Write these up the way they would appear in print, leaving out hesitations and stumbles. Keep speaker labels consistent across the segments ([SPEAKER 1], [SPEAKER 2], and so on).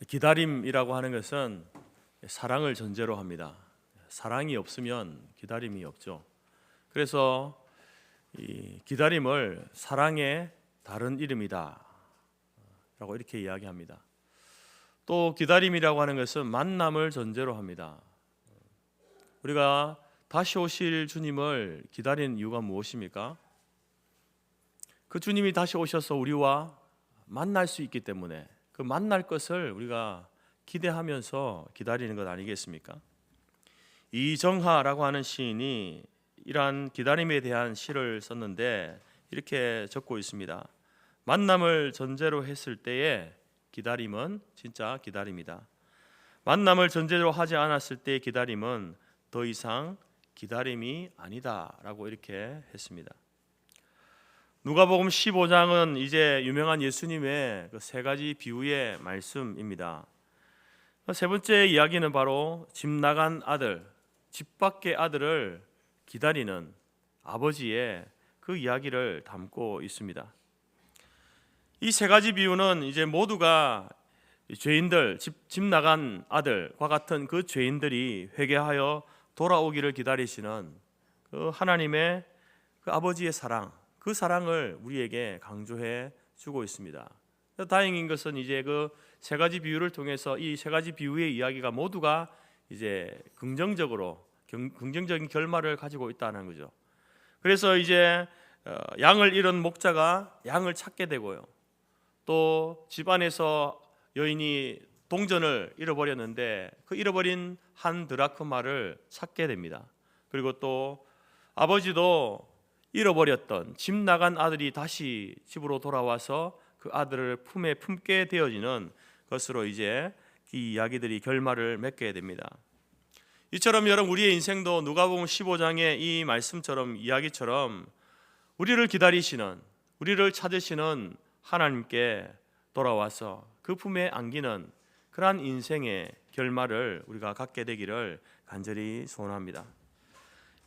[SPEAKER 1] 기다림이라고 하는 것은 사랑을 전제로 합니다. 사랑이 없으면 기다림이 없죠. 그래서 이 기다림을 사랑의 다른 이름이다 라고 이렇게 이야기합니다. 또 기다림이라고 하는 것은 만남을 전제로 합니다. 우리가 다시 오실 주님을 기다리는 이유가 무엇입니까? 그 주님이 다시 오셔서 우리와 만날 수 있기 때문에 그 만날 것을 우리가 기대하면서 기다리는 것 아니겠습니까? 이정하라고 하는 시인이 이러한 기다림에 대한 시를 썼는데 이렇게 적고 있습니다. 만남을 전제로 했을 때의 기다림은 진짜 기다림이다. 만남을 전제로 하지 않았을 때의 기다림은 더 이상 기다림이 아니다 라고 이렇게 했습니다. 누가복음 15장은 이제 유명한 예수님의 그 세 가지 비유의 말씀입니다. 세 번째 이야기는 바로 집 나간 아들, 집 밖의 아들을 기다리는 아버지의 그 이야기를 담고 있습니다. 이 세 가지 비유는 이제 모두가 죄인들, 집 나간 아들과 같은 그 죄인들이 회개하여 돌아오기를 기다리시는 그 하나님의 그 아버지의 사랑, 그 사랑을 우리에게 강조해 주고 있습니다. 다행인 것은 이제 그 세 가지 비유를 통해서 이 세 가지 비유의 이야기가 모두가 이제 긍정적인 결말을 가지고 있다는 거죠. 그래서 이제 양을 잃은 목자가 양을 찾게 되고요. 또 집안에서 여인이 동전을 잃어버렸는데 그 잃어버린 한 드라크마를 찾게 됩니다. 그리고 또 아버지도 잃어버렸던 집 나간 아들이 다시 집으로 돌아와서 그 아들을 품에 품게 되어지는 것으로 이제 이 이야기들이 결말을 맺게 됩니다. 이처럼 여러분 우리의 인생도 누가복음 15장의 이 말씀처럼 이야기처럼 우리를 기다리시는, 우리를 찾으시는 하나님께 돌아와서 그 품에 안기는 그러한 인생의 결말을 우리가 갖게 되기를 간절히 소원합니다.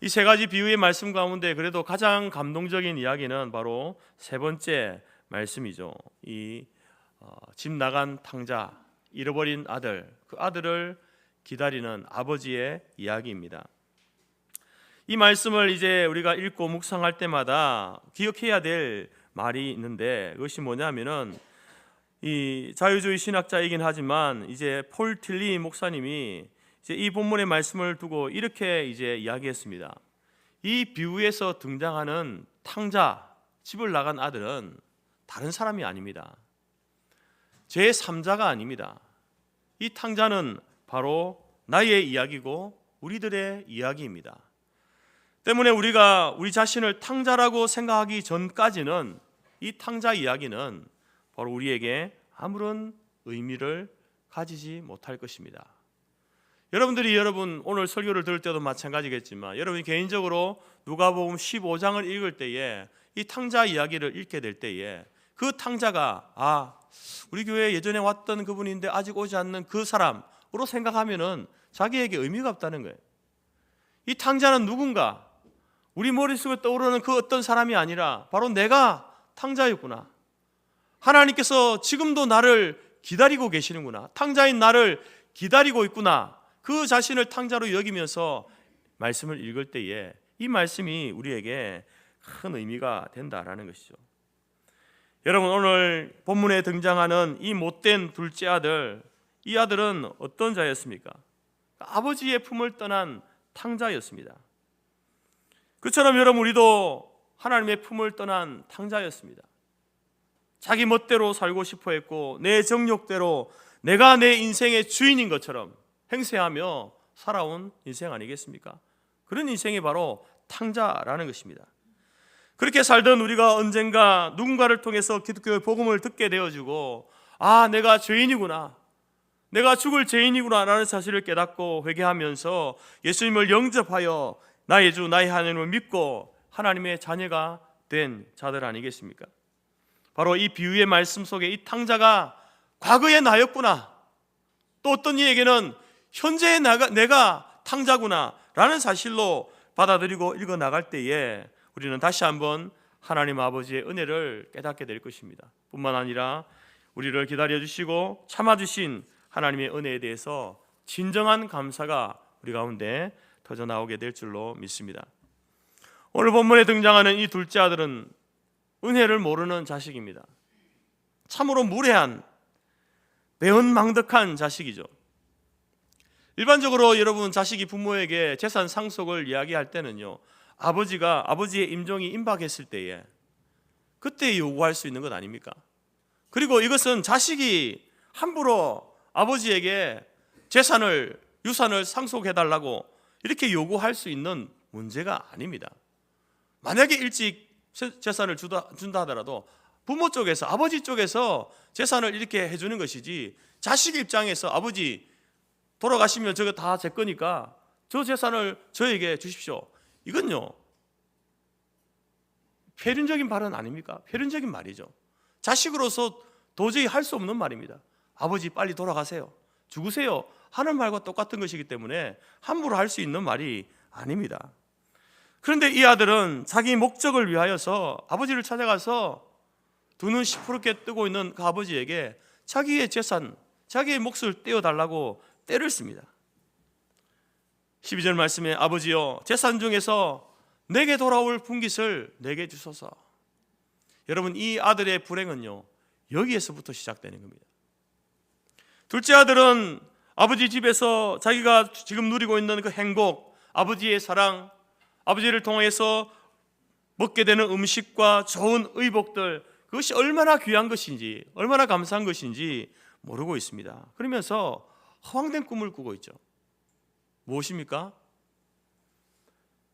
[SPEAKER 1] 이 세 가지 비유의 말씀 가운데 그래도 가장 감동적인 이야기는 바로 세 번째 말씀이죠. 이 집 나간 탕자, 잃어버린 아들, 그 아들을 기다리는 아버지의 이야기입니다. 이 말씀을 이제 우리가 읽고 묵상할 때마다 기억해야 될 말이 있는데 그것이 뭐냐면은 이 자유주의 신학자이긴 하지만 이제 폴 틸리 목사님이 이제 이 본문의 말씀을 두고 이렇게 이제 이야기했습니다. 이 비유에서 등장하는 탕자, 집을 나간 아들은 다른 사람이 아닙니다. 제3자가 아닙니다. 이 탕자는 바로 나의 이야기고 우리들의 이야기입니다. 때문에 우리가 우리 자신을 탕자라고 생각하기 전까지는 이 탕자 이야기는 바로 우리에게 아무런 의미를 가지지 못할 것입니다. 여러분 오늘 설교를 들을 때도 마찬가지겠지만 여러분이 개인적으로 누가복음 15장을 읽을 때에 이 탕자 이야기를 읽게 될 때에 그 탕자가 우리 교회에 예전에 왔던 그분인데 아직 오지 않는 그 사람으로 생각하면은 자기에게 의미가 없다는 거예요. 이 탕자는 누군가? 우리 머릿속에 떠오르는 그 어떤 사람이 아니라 바로 내가 탕자였구나. 하나님께서 지금도 나를 기다리고 계시는구나. 탕자인 나를 기다리고 있구나. 그 자신을 탕자로 여기면서 말씀을 읽을 때에 이 말씀이 우리에게 큰 의미가 된다라는 것이죠. 여러분 오늘 본문에 등장하는 이 못된 둘째 아들, 이 아들은 어떤 자였습니까? 아버지의 품을 떠난 탕자였습니다. 그처럼 여러분 우리도 하나님의 품을 떠난 탕자였습니다. 자기 멋대로 살고 싶어 했고 내 정욕대로 내가 내 인생의 주인인 것처럼 행세하며 살아온 인생 아니겠습니까? 그런 인생이 바로 탕자라는 것입니다. 그렇게 살던 우리가 언젠가 누군가를 통해서 기독교의 복음을 듣게 되어지고 내가 죄인이구나, 내가 죽을 죄인이구나 라는 사실을 깨닫고 회개하면서 예수님을 영접하여 나의 주 나의 하나님을 믿고 하나님의 자녀가 된 자들 아니겠습니까? 바로 이 비유의 말씀 속에 이 탕자가 과거의 나였구나, 또 어떤 이에게는 현재의 내가 탕자구나 라는 사실로 받아들이고 읽어나갈 때에 우리는 다시 한번 하나님 아버지의 은혜를 깨닫게 될 것입니다. 뿐만 아니라 우리를 기다려주시고 참아주신 하나님의 은혜에 대해서 진정한 감사가 우리 가운데 터져 나오게 될 줄로 믿습니다. 오늘 본문에 등장하는 이 둘째 아들은 은혜를 모르는 자식입니다. 참으로 무례한, 배은망덕한 자식이죠. 일반적으로 여러분, 자식이 부모에게 재산 상속을 이야기할 때는요, 아버지의 임종이 임박했을 때에 그때 요구할 수 있는 것 아닙니까? 그리고 이것은 자식이 함부로 아버지에게 유산을 상속해달라고 이렇게 요구할 수 있는 문제가 아닙니다. 만약에 일찍 재산을 준다 하더라도 부모 쪽에서, 아버지 쪽에서 재산을 이렇게 해주는 것이지, 자식 입장에서 아버지 돌아가시면 저거 다 제 거니까 저 재산을 저에게 주십시오, 이건요 폐륜적인 발언 아닙니까? 폐륜적인 말이죠. 자식으로서 도저히 할 수 없는 말입니다. 아버지 빨리 돌아가세요, 죽으세요 하는 말과 똑같은 것이기 때문에 함부로 할 수 있는 말이 아닙니다. 그런데 이 아들은 자기 목적을 위하여서 아버지를 찾아가서 두 눈 시퍼렇게 뜨고 있는 그 아버지에게 자기의 재산, 자기의 몫을 떼어달라고 떼를 씁니다. 12절 말씀에 아버지여 재산 중에서 내게 돌아올 분깃을 내게 주소서. 여러분, 이 아들의 불행은요 여기에서부터 시작되는 겁니다. 둘째 아들은 아버지 집에서 자기가 지금 누리고 있는 그 행복, 아버지의 사랑, 아버지를 통해서 먹게 되는 음식과 좋은 의복들, 그것이 얼마나 귀한 것인지, 얼마나 감사한 것인지 모르고 있습니다. 그러면서 허황된 꿈을 꾸고 있죠. 무엇입니까?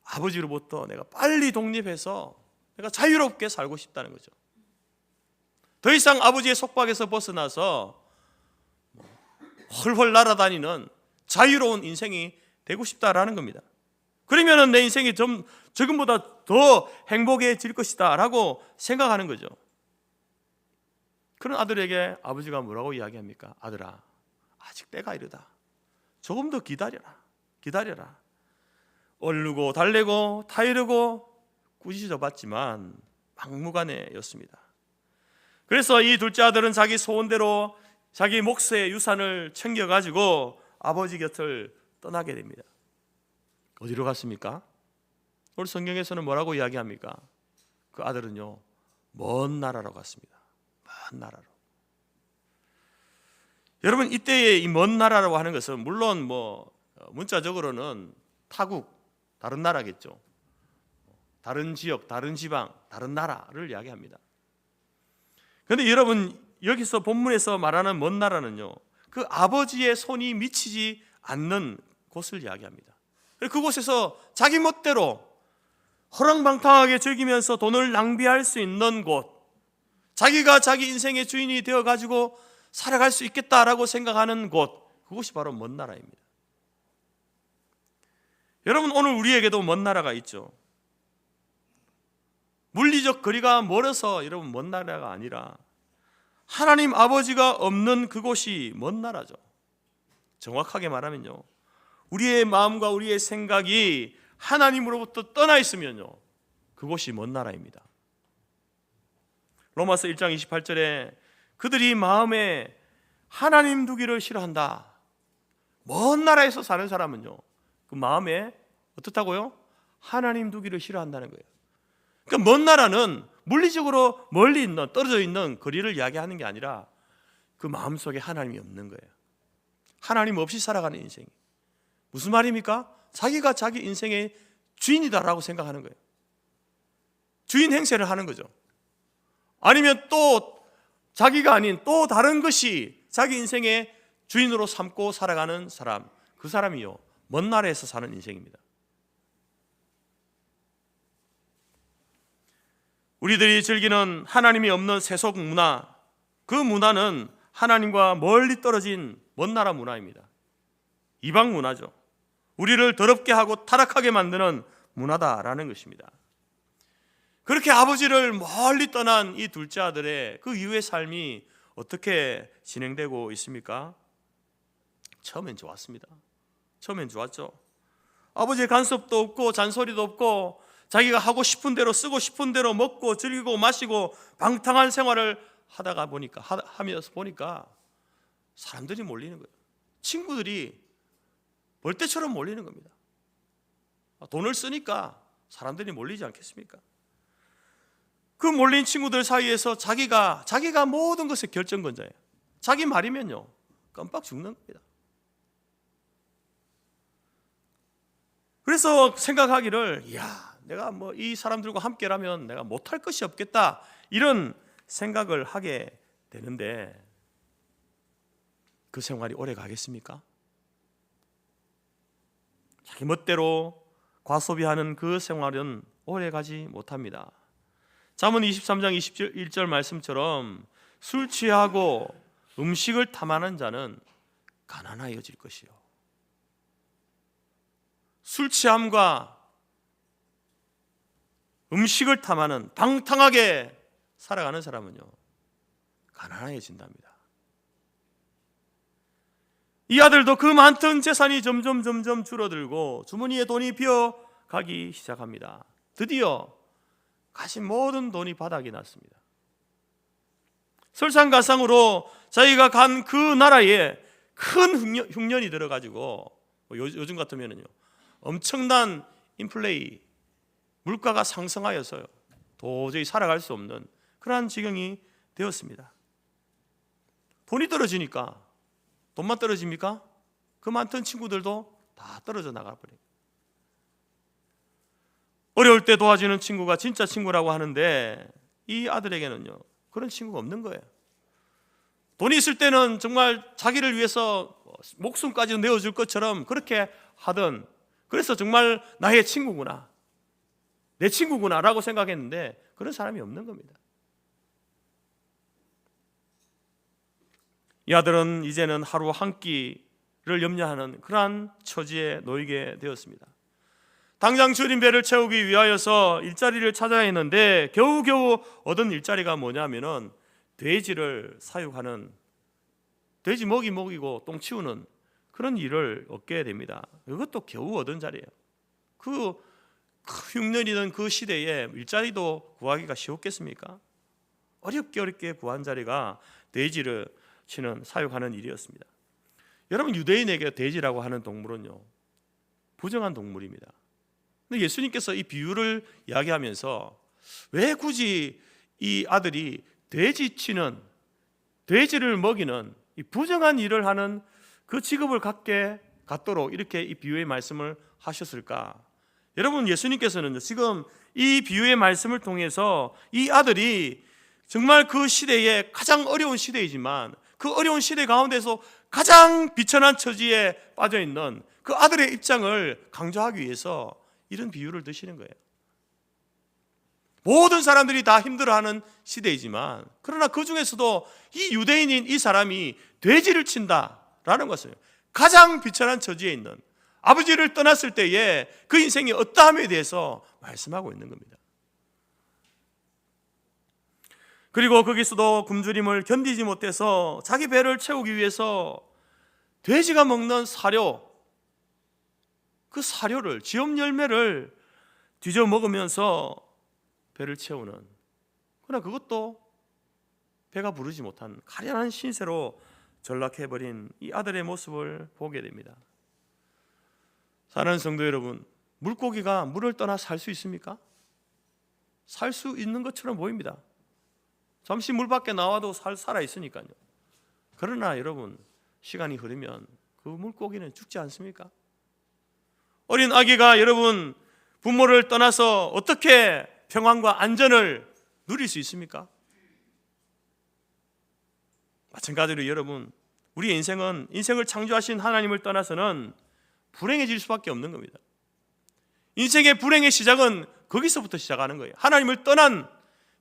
[SPEAKER 1] 아버지로부터 내가 빨리 독립해서 내가 자유롭게 살고 싶다는 거죠. 더 이상 아버지의 속박에서 벗어나서 헐헐 날아다니는 자유로운 인생이 되고 싶다라는 겁니다. 그러면 내 인생이 좀 지금보다 더 행복해질 것이다 라고 생각하는 거죠. 그런 아들에게 아버지가 뭐라고 이야기합니까? 아들아, 아직 때가 이르다. 조금 더 기다려라. 얼르고 달래고 타이르고 꾸짖어 봤지만 막무가내였습니다. 그래서 이 둘째 아들은 자기 소원대로 자기 몫의 유산을 챙겨가지고 아버지 곁을 떠나게 됩니다. 어디로 갔습니까? 오늘 성경에서는 뭐라고 이야기합니까? 그 아들은요 먼 나라로 갔습니다. 먼 나라로. 여러분, 이때의 이 먼 나라라고 하는 것은 물론 문자적으로는 타국, 다른 나라겠죠. 다른 지역, 다른 지방, 다른 나라를 이야기합니다. 그런데 여러분, 여기서 본문에서 말하는 먼 나라는요 그 아버지의 손이 미치지 않는 곳을 이야기합니다. 그곳에서 자기 멋대로 허랑방탕하게 즐기면서 돈을 낭비할 수 있는 곳, 자기가 자기 인생의 주인이 되어가지고 살아갈 수 있겠다라고 생각하는 곳, 그것이 바로 먼 나라입니다. 여러분, 오늘 우리에게도 먼 나라가 있죠. 물리적 거리가 멀어서 여러분 먼 나라가 아니라 하나님 아버지가 없는 그곳이 먼 나라죠. 정확하게 말하면요 우리의 마음과 우리의 생각이 하나님으로부터 떠나 있으면요 그곳이 먼 나라입니다. 로마서 1장 28절에 그들이 마음에 하나님 두기를 싫어한다. 먼 나라에서 사는 사람은요 그 마음에 어떻다고요? 하나님 두기를 싫어한다는 거예요. 그러니까 먼 나라는 물리적으로 멀리 있는, 떨어져 있는 거리를 이야기하는 게 아니라 그 마음속에 하나님이 없는 거예요. 하나님 없이 살아가는 인생. 무슨 말입니까? 자기가 자기 인생의 주인이다라고 생각하는 거예요. 주인 행세를 하는 거죠. 아니면 또 자기가 아닌 또 다른 것이 자기 인생의 주인으로 삼고 살아가는 사람, 그 사람이요 먼 나라에서 사는 인생입니다. 우리들이 즐기는 하나님이 없는 세속 문화, 그 문화는 하나님과 멀리 떨어진 먼 나라 문화입니다. 이방 문화죠. 우리를 더럽게 하고 타락하게 만드는 문화다라는 것입니다. 그렇게 아버지를 멀리 떠난 이 둘째 아들의 그 이후의 삶이 어떻게 진행되고 있습니까? 처음엔 좋았습니다. 처음엔 좋았죠. 아버지의 간섭도 없고 잔소리도 없고 자기가 하고 싶은 대로 쓰고 싶은 대로 먹고 즐기고 마시고 방탕한 생활을 하다가 보니까 사람들이 몰리는 거예요. 친구들이 벌떼처럼 몰리는 겁니다. 돈을 쓰니까 사람들이 몰리지 않겠습니까? 그 몰린 친구들 사이에서 자기가 모든 것의 결정권자예요. 자기 말이면요 깜빡 죽는 겁니다. 그래서 생각하기를 내가 뭐 이 사람들과 함께라면 내가 못할 것이 없겠다, 이런 생각을 하게 되는데 그 생활이 오래 가겠습니까? 자기 멋대로 과소비하는 그 생활은 오래 가지 못합니다. 잠언 23장 21절 말씀처럼 술 취하고 음식을 탐하는 자는 가난하여질 것이요. 술 취함과 음식을 탐하는 방탕하게 살아가는 사람은요 가난해진답니다. 이 아들도 그 많던 재산이 점점 줄어들고 주머니에 돈이 비어가기 시작합니다. 드디어 가진 모든 돈이 바닥이 났습니다. 설상가상으로 자기가 간 그 나라에 큰 흉년이 들어가지고 요즘 같으면은요 엄청난 인플레이, 물가가 상승하여서요 도저히 살아갈 수 없는 그러한 지경이 되었습니다. 돈이 떨어지니까, 돈만 떨어집니까? 그 많던 친구들도 다 떨어져 나가버려요. 어려울 때 도와주는 친구가 진짜 친구라고 하는데 이 아들에게는요 그런 친구가 없는 거예요. 돈이 있을 때는 정말 자기를 위해서 목숨까지 내어줄 것처럼 그렇게 하던, 그래서 정말 나의 친구구나, 내 친구구나 라고 생각했는데 그런 사람이 없는 겁니다. 이 아들은 이제는 하루 한 끼를 염려하는 그러한 처지에 놓이게 되었습니다. 당장 줄인 배를 채우기 위하여서 일자리를 찾아야 했는데 겨우겨우 얻은 일자리가 뭐냐면은 돼지를 사육하는, 돼지 먹이 먹이고 똥 치우는 그런 일을 얻게 됩니다. 이것도 겨우 얻은 자리예요. 그 흉년이던 그 시대에 일자리도 구하기가 쉬웠겠습니까? 어렵게 구한 자리가 돼지를 치는, 사육하는 일이었습니다. 여러분, 유대인에게 돼지라고 하는 동물은요 부정한 동물입니다. 근데 예수님께서 이 비유를 이야기하면서 왜 굳이 이 아들이 돼지 치는, 돼지를 먹이는 이 부정한 일을 하는 그 직업을 갖도록 이렇게 이 비유의 말씀을 하셨을까? 여러분, 예수님께서는 지금 이 비유의 말씀을 통해서 이 아들이 정말 그 시대에 가장 어려운 시대이지만 그 어려운 시대 가운데서 가장 비천한 처지에 빠져 있는 그 아들의 입장을 강조하기 위해서 이런 비유를 드시는 거예요. 모든 사람들이 다 힘들어하는 시대이지만 그러나 그 중에서도 이 유대인인 이 사람이 돼지를 친다라는 것은 가장 비천한 처지에 있는, 아버지를 떠났을 때에 그 인생의 어떠함에 대해서 말씀하고 있는 겁니다. 그리고 거기서도 굶주림을 견디지 못해서 자기 배를 채우기 위해서 돼지가 먹는 사료, 그 사료를, 지엄 열매를 뒤져 먹으면서 배를 채우는, 그러나 그것도 배가 부르지 못한 가련한 신세로 전락해버린 이 아들의 모습을 보게 됩니다. 사랑하는 성도 여러분, 물고기가 물을 떠나 살 수 있습니까? 살 수 있는 것처럼 보입니다. 잠시 물 밖에 나와도 살아 있으니까요. 그러나 여러분, 시간이 흐르면 그 물고기는 죽지 않습니까? 어린 아기가 여러분 부모를 떠나서 어떻게 평안과 안전을 누릴 수 있습니까? 마찬가지로 여러분, 우리의 인생을 창조하신 하나님을 떠나서는 불행해질 수밖에 없는 겁니다. 인생의 불행의 시작은 거기서부터 시작하는 거예요. 하나님을 떠난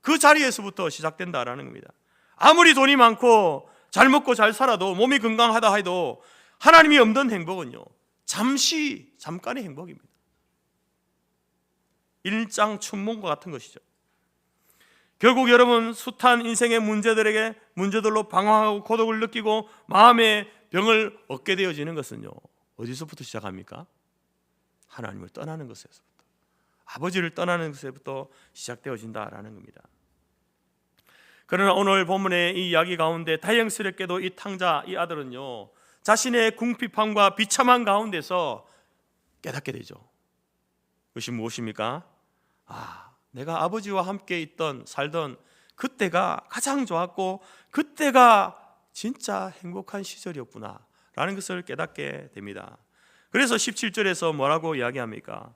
[SPEAKER 1] 그 자리에서부터 시작된다라는 겁니다. 아무리 돈이 많고 잘 먹고 잘 살아도, 몸이 건강하다 해도 하나님이 없는 행복은요 잠깐의 행복입니다. 일장춘몽과 같은 것이죠. 결국 여러분, 숱한 인생의 문제들로 방황하고 고독을 느끼고 마음의 병을 얻게 되어지는 것은요 어디서부터 시작합니까? 하나님을 떠나는 것에서부터, 아버지를 떠나는 것에부터 시작되어진다라는 겁니다. 그러나 오늘 본문의 이 이야기 가운데 다행스럽게도 이 탕자, 이 아들은요, 자신의 궁핍함과 비참한 가운데서 깨닫게 되죠. 그것이 무엇입니까? 내가 아버지와 함께 살던 그때가 가장 좋았고 그때가 진짜 행복한 시절이었구나 라는 것을 깨닫게 됩니다. 그래서 17절에서 뭐라고 이야기합니까?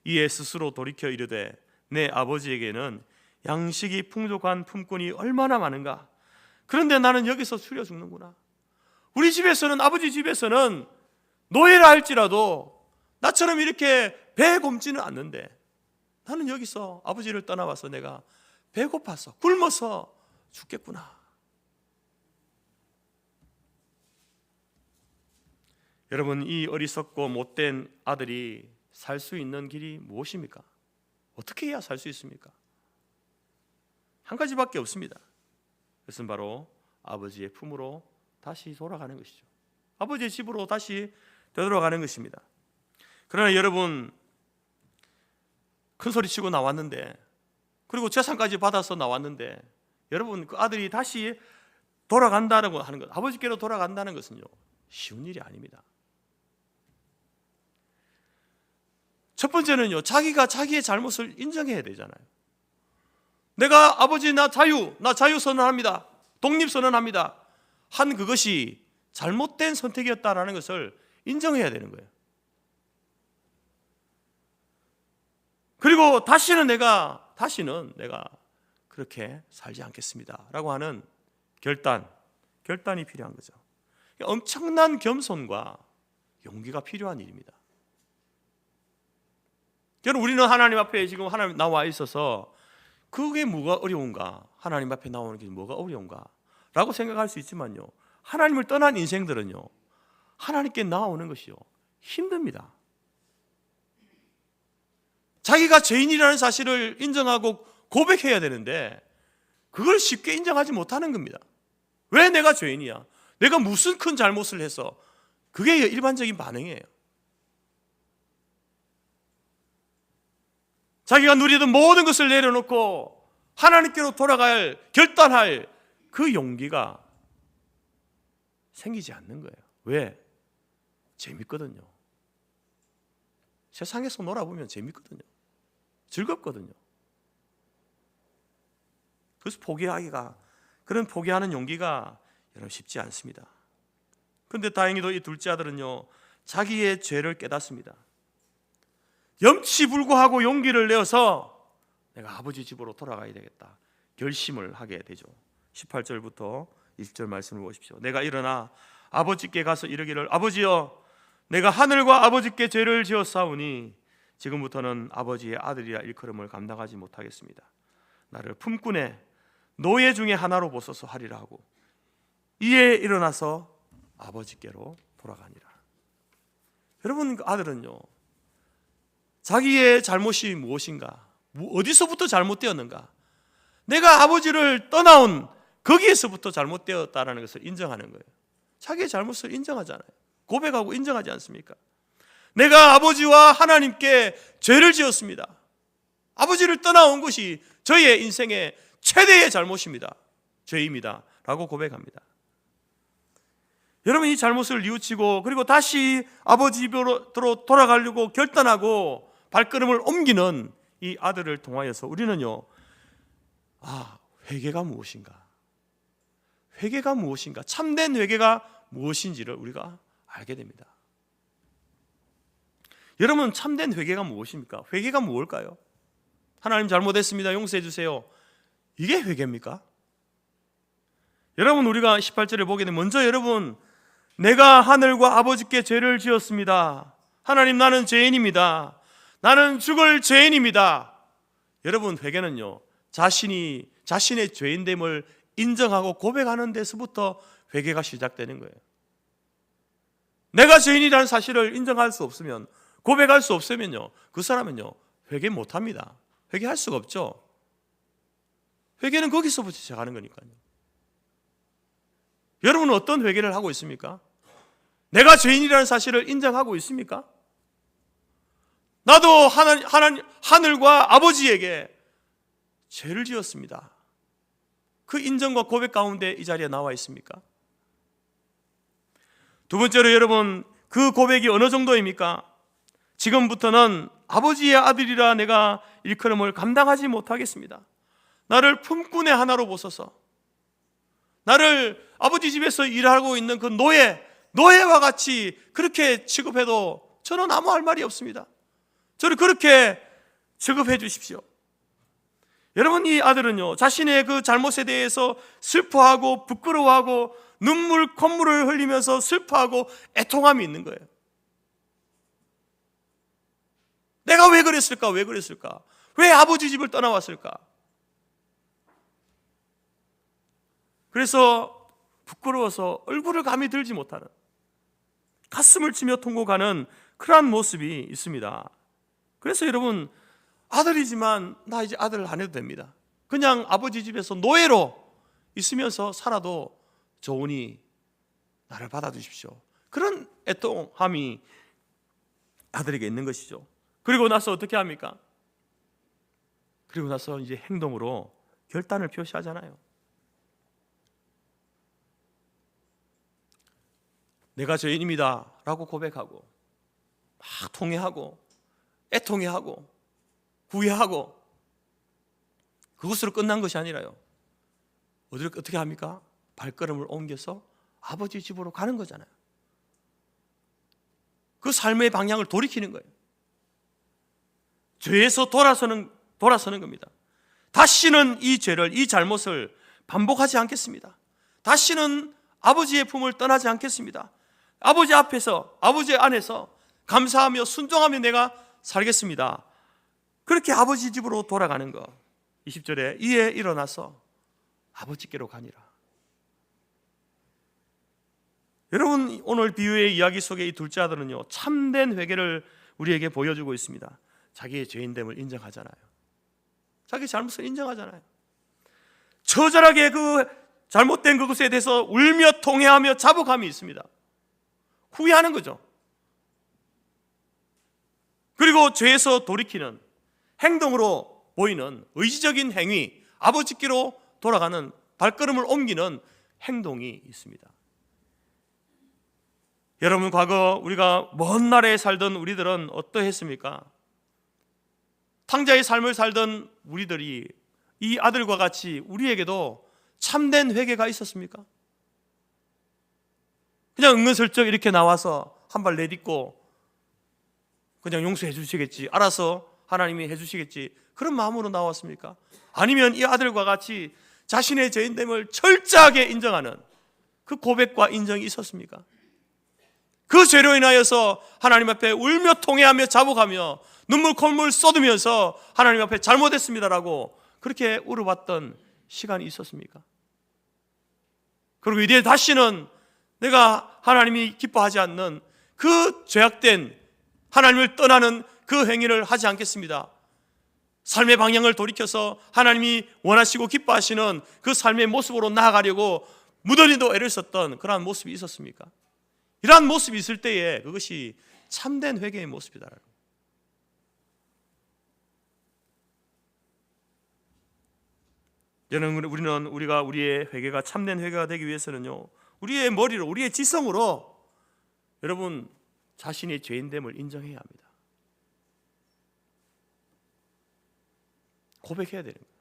[SPEAKER 1] 이에 스스로 돌이켜 이르되 내 아버지에게는 양식이 풍족한 품꾼이 얼마나 많은가. 그런데 나는 여기서 추려 죽는구나. 우리 집에서는, 아버지 집에서는 노예라 할지라도 나처럼 이렇게 배 굶지는 않는데 나는 여기서 아버지를 떠나와서 내가 배고파서 굶어서 죽겠구나. 여러분, 이 어리석고 못된 아들이 살 수 있는 길이 무엇입니까? 어떻게 해야 살 수 있습니까? 한 가지밖에 없습니다. 그것은 바로 아버지의 품으로 다시 돌아가는 것이죠. 아버지의 집으로 다시 되돌아가는 것입니다. 그러나 여러분, 큰 소리 치고 나왔는데, 그리고 재산까지 받아서 나왔는데, 여러분, 그 아들이 다시 돌아간다고 하는 것, 아버지께로 돌아간다는 것은요, 쉬운 일이 아닙니다. 첫 번째는요, 자기가 자기의 잘못을 인정해야 되잖아요. 내가 아버지 나 자유 선언합니다, 독립 선언합니다 한 그것이 잘못된 선택이었다라는 것을 인정해야 되는 거예요. 그리고 다시는 내가 그렇게 살지 않겠습니다 라고 하는 결단이 필요한 거죠. 엄청난 겸손과 용기가 필요한 일입니다. 여러분, 우리는 하나님 앞에 지금 하나님 나와 있어서 그게 뭐가 어려운가, 하나님 앞에 나오는 게 뭐가 어려운가 라고 생각할 수 있지만요, 하나님을 떠난 인생들은요, 하나님께 나오는 것이요, 힘듭니다. 자기가 죄인이라는 사실을 인정하고 고백해야 되는데 그걸 쉽게 인정하지 못하는 겁니다. 왜 내가 죄인이야? 내가 무슨 큰 잘못을 해서? 그게 일반적인 반응이에요. 자기가 누리던 모든 것을 내려놓고 하나님께로 결단할 그 용기가 생기지 않는 거예요. 왜? 재밌거든요. 세상에서 놀아보면 재밌거든요. 즐겁거든요. 그래서 그런 포기하는 용기가 여러분 쉽지 않습니다. 그런데 다행히도 이 둘째 아들은요, 자기의 죄를 깨닫습니다. 염치불구하고 용기를 내어서 내가 아버지 집으로 돌아가야 되겠다 결심을 하게 되죠. 18절부터 20절 말씀을 보십시오. 내가 일어나 아버지께 가서 이르기를 아버지여, 내가 하늘과 아버지께 죄를 지었사오니 지금부터는 아버지의 아들이라 일컬음을 감당하지 못하겠습니다. 나를 품꾼의 노예 중에 하나로 보소서 하리라 하고 이에 일어나서 아버지께로 돌아가니라. 여러분, 그 아들은요, 자기의 잘못이 무엇인가, 어디서부터 잘못되었는가, 내가 아버지를 떠나온 거기에서부터 잘못되었다는 것을 인정하는 거예요. 자기의 잘못을 인정하잖아요. 고백하고 인정하지 않습니까? 내가 아버지와 하나님께 죄를 지었습니다. 아버지를 떠나온 것이 저의 인생의 최대의 잘못입니다. 죄입니다 라고 고백합니다. 여러분, 이 잘못을 뉘우치고 그리고 다시 아버지 집으로 돌아가려고 결단하고 발걸음을 옮기는 이 아들을 통하여서 우리는요, 회개가 무엇인가, 참된 회개가 무엇인지를 우리가 알게 됩니다. 여러분, 참된 회개가 무엇입니까? 회개가 무엇일까요? 하나님 잘못했습니다, 용서해 주세요, 이게 회개입니까? 여러분, 우리가 18절에 보게 되면 먼저 여러분, 내가 하늘과 아버지께 죄를 지었습니다. 하나님, 나는 죄인입니다. 나는 죽을 죄인입니다. 여러분, 회개는요, 자신의 죄인됨을 인정하고 고백하는 데서부터 회개가 시작되는 거예요. 내가 죄인이라는 사실을 인정할 수 없으면, 고백할 수 없으면요, 그 사람은요, 회개 못합니다. 회개할 수가 없죠. 회개는 거기서부터 시작하는 거니까요. 여러분은 어떤 회개를 하고 있습니까? 내가 죄인이라는 사실을 인정하고 있습니까? 나도 하늘과 아버지에게 죄를 지었습니다. 그 인정과 고백 가운데 이 자리에 나와 있습니까? 두 번째로 여러분, 그 고백이 어느 정도입니까? 지금부터는 아버지의 아들이라 내가 일컬음을 감당하지 못하겠습니다. 나를 품꾼의 하나로 보소서. 나를 아버지 집에서 일하고 있는 그 노예와 같이 그렇게 취급해도 저는 아무 할 말이 없습니다. 저를 그렇게 취급해 주십시오. 여러분, 이 아들은요, 자신의 그 잘못에 대해서 슬퍼하고 부끄러워하고 콧물을 흘리면서 슬퍼하고 애통함이 있는 거예요. 내가 왜 그랬을까? 왜 아버지 집을 떠나왔을까? 그래서 부끄러워서 얼굴을 감히 들지 못하는, 가슴을 치며 통곡하는 그러한 모습이 있습니다. 그래서 여러분, 아들이지만 나 이제 아들 안 해도 됩니다. 그냥 아버지 집에서 노예로 있으면서 살아도 좋으니 나를 받아주십시오. 그런 애통함이 아들에게 있는 것이죠. 그리고 나서 어떻게 합니까? 그리고 나서 이제 행동으로 결단을 표시하잖아요. 내가 죄인입니다 라고 고백하고 막 통회하고 애통해하고 후회하고 그것으로 끝난 것이 아니라요, 어떻게 합니까? 발걸음을 옮겨서 아버지 집으로 가는 거잖아요. 그 삶의 방향을 돌이키는 거예요. 죄에서 돌아서는 겁니다. 다시는 이 죄를, 이 잘못을 반복하지 않겠습니다. 다시는 아버지의 품을 떠나지 않겠습니다. 아버지 앞에서, 아버지 안에서 감사하며 순종하며 내가 살겠습니다. 그렇게 아버지 집으로 돌아가는 거. 20절에 이에 일어나서 아버지께로 가니라. 여러분, 오늘 비유의 이야기 속에 이 둘째 아들은요, 참된 회개를 우리에게 보여주고 있습니다. 자기의 죄인됨을 인정하잖아요. 자기 잘못을 인정하잖아요. 처절하게 그 잘못된 그것에 대해서 울며 통회하며 자복함이 있습니다. 후회하는 거죠. 그리고 죄에서 돌이키는 행동으로 보이는 의지적인 행위, 아버지께로 돌아가는, 발걸음을 옮기는 행동이 있습니다. 여러분, 과거 우리가 먼 나라에 살던 우리들은 어떠했습니까? 탕자의 삶을 살던 우리들이 이 아들과 같이 우리에게도 참된 회개가 있었습니까? 그냥 은근슬쩍 이렇게 나와서 한 발 내딛고 그냥 용서해 주시겠지, 알아서 하나님이 해 주시겠지, 그런 마음으로 나왔습니까? 아니면 이 아들과 같이 자신의 죄인됨을 철저하게 인정하는 그 고백과 인정이 있었습니까? 그 죄로 인하여서 하나님 앞에 울며 통회하며 자복하며 콧물 쏟으면서 하나님 앞에 잘못했습니다라고 그렇게 울어봤던 시간이 있었습니까? 그리고 이제 다시는 내가 하나님이 기뻐하지 않는 그 죄악된 하나님을 떠나는 그 행위를 하지 않겠습니다. 삶의 방향을 돌이켜서 하나님이 원하시고 기뻐하시는 그 삶의 모습으로 나아가려고 무던히도 애를 썼던 그러한 모습이 있었습니까? 이러한 모습이 있을 때에 그것이 참된 회개의 모습이다. 우리가 우리의 회개가 참된 회개가 되기 위해서는요, 우리의 머리로, 우리의 지성으로 여러분 자신의 죄인됨을 인정해야 합니다. 고백해야 되는 거예요.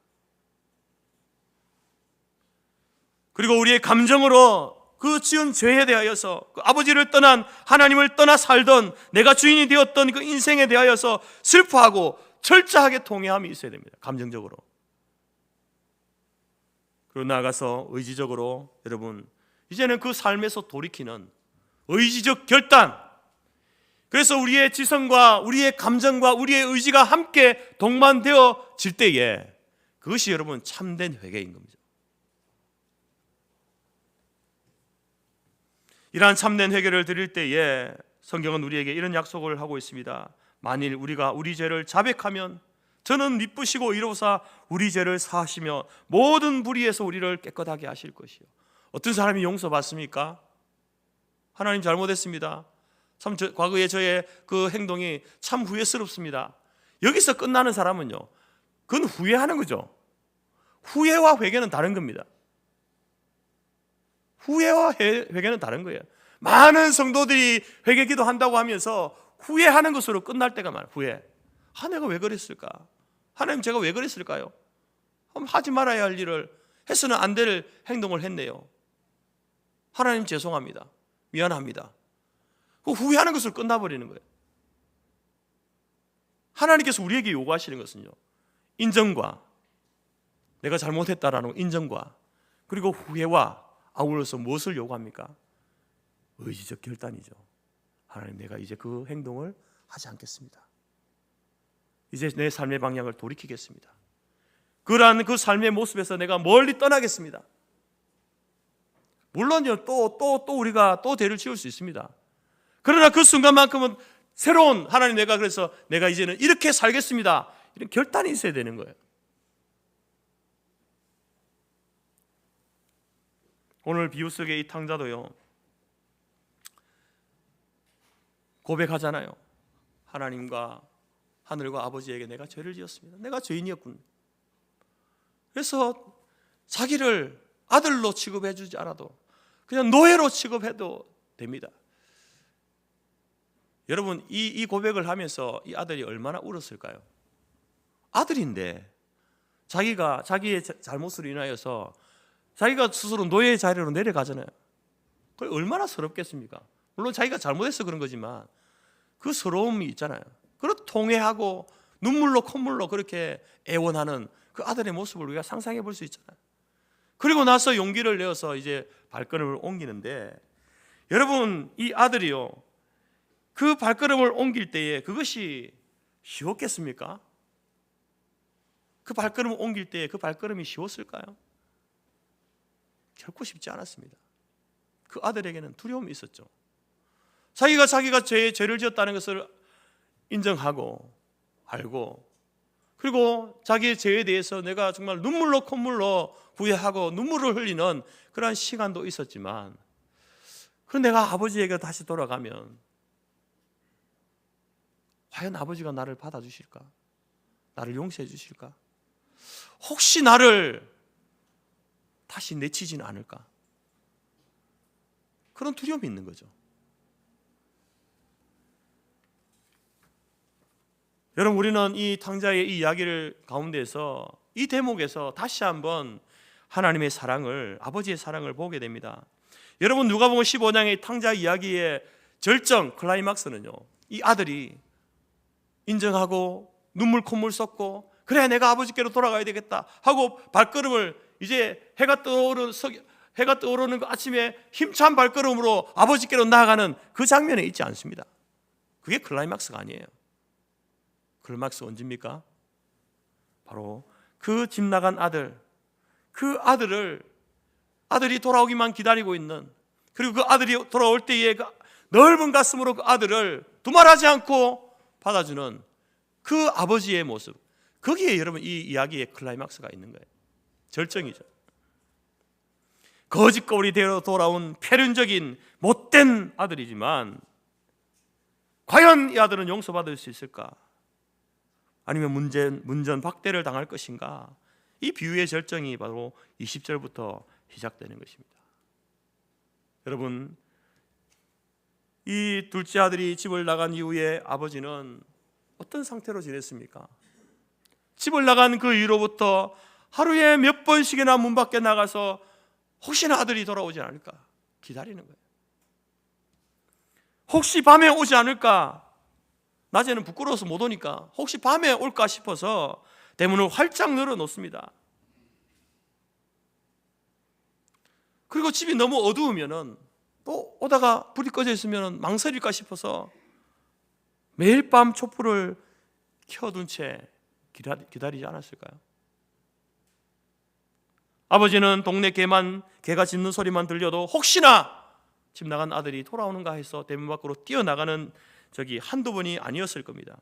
[SPEAKER 1] 그리고 우리의 감정으로 그 지은 죄에 대하여서, 그 아버지를 떠난, 하나님을 떠나 살던 내가 주인이 되었던 그 인생에 대하여서 슬퍼하고 철저하게 통회함이 있어야 됩니다. 감정적으로. 그리고 나아가서 의지적으로 여러분 이제는 그 삶에서 돌이키는 의지적 결단. 그래서 우리의 지성과 우리의 감정과 우리의 의지가 함께 동반되어질 때에 그것이 여러분 참된 회개인 겁니다. 이러한 참된 회개를 드릴 때에 성경은 우리에게 이런 약속을 하고 있습니다. 만일 우리가 우리 죄를 자백하면 저는 미쁘시고 이로사 우리 죄를 사하시며 모든 불의에서 우리를 깨끗하게 하실 것이요. 어떤 사람이 용서받습니까? 하나님 잘못했습니다. 참 과거에 저의 그 행동이 참 후회스럽습니다. 여기서 끝나는 사람은요, 그건 후회하는 거죠. 후회와 회개는 다른 겁니다. 후회와 회개는 다른 거예요. 많은 성도들이 회개 기도한다고 하면서 후회하는 것으로 끝날 때가 많아요. 후회. 내가 왜 그랬을까? 하나님, 제가 왜 그랬을까요? 하지 말아야 할 일을 해서는 안 될 행동을 했네요. 하나님 죄송합니다. 미안합니다. 그 후회하는 것으로 끝나버리는 거예요. 하나님께서 우리에게 요구하시는 것은요, 인정과, 내가 잘못했다라는 인정과, 그리고 후회와 아울러서 무엇을 요구합니까? 의지적 결단이죠. 하나님, 내가 이제 그 행동을 하지 않겠습니다. 이제 내 삶의 방향을 돌이키겠습니다. 그러한 그 삶의 모습에서 내가 멀리 떠나겠습니다. 물론요, 또 우리가 또 죄를 지을 수 있습니다. 그러나 그 순간만큼은 새로운, 하나님, 그래서 내가 이제는 이렇게 살겠습니다, 이런 결단이 있어야 되는 거예요. 오늘 비유 속의 이 탕자도요, 고백하잖아요. 하나님과 하늘과 아버지에게 내가 죄를 지었습니다. 내가 죄인이었군. 그래서 자기를 아들로 취급해 주지 않아도 그냥 노예로 취급해도 됩니다. 여러분, 이 고백을 하면서 이 아들이 얼마나 울었을까요? 아들인데 자기가 자기의 잘못으로 인하여서 자기가 스스로 노예의 자리로 내려가잖아요. 그게 얼마나 서럽겠습니까? 물론 자기가 잘못해서 그런 거지만 그 서러움이 있잖아요. 그렇게 통회하고 눈물로 콧물로 그렇게 애원하는 그 아들의 모습을 우리가 상상해 볼 수 있잖아요. 그리고 나서 용기를 내어서 이제 발걸음을 옮기는데, 여러분, 이 아들이요, 그 발걸음을 옮길 때에 그것이 쉬웠겠습니까? 그 발걸음을 옮길 때에 그 발걸음이 쉬웠을까요? 결코 쉽지 않았습니다. 그 아들에게는 두려움이 있었죠. 자기가 죄를 지었다는 것을 인정하고 알고, 그리고 자기의 죄에 대해서 내가 정말 눈물로 콧물로 후회하고 눈물을 흘리는 그러한 시간도 있었지만, 그 내가 아버지에게 다시 돌아가면 과연 아버지가 나를 받아주실까? 나를 용서해 주실까? 혹시 나를 다시 내치지는 않을까? 그런 두려움이 있는 거죠. 여러분, 우리는 이 탕자의 이 이야기를 가운데서, 이 대목에서 다시 한번 하나님의 사랑을, 아버지의 사랑을 보게 됩니다. 여러분, 누가복음 15장의 탕자 이야기의 절정 클라이막스는요, 이 아들이 인정하고 눈물 콧물 쏟고, 그래 내가 아버지께로 돌아가야 되겠다 하고 발걸음을, 이제 해가 떠오르는 그 아침에 힘찬 발걸음으로 아버지께로 나아가는 그 장면에 있지 않습니다. 그게 클라이막스가 아니에요. 클라이막스 언제입니까? 바로 그 집 나간 아들, 그 아들이 돌아오기만 기다리고 있는, 그리고 그 아들이 돌아올 때에 그 넓은 가슴으로 그 아들을 두말하지 않고 받아주는 그 아버지의 모습, 거기에 여러분 이 이야기의 클라이막스가 있는 거예요. 절정이죠. 거짓거울이 되어 돌아온 패륜적인 못된 아들이지만, 과연 이 아들은 용서받을 수 있을까? 아니면 문전박대를 당할 것인가? 이 비유의 절정이 바로 20절부터 시작되는 것입니다. 여러분, 이 둘째 아들이 집을 나간 이후에 아버지는 어떤 상태로 지냈습니까? 집을 나간 그 이후로부터 하루에 몇 번씩이나 문 밖에 나가서 혹시나 아들이 돌아오지 않을까 기다리는 거예요. 혹시 밤에 오지 않을까? 낮에는 부끄러워서 못 오니까 혹시 밤에 올까 싶어서 대문을 활짝 열어놓습니다. 그리고 집이 너무 어두우면은, 또 오다가 불이 꺼져 있으면 망설일까 싶어서 매일 밤 촛불을 켜둔 채 기다리지 않았을까요? 아버지는 동네 개가 짖는 소리만 들려도 혹시나 집 나간 아들이 돌아오는가 해서 대문 밖으로 뛰어나가는 적이 한두 번이 아니었을 겁니다.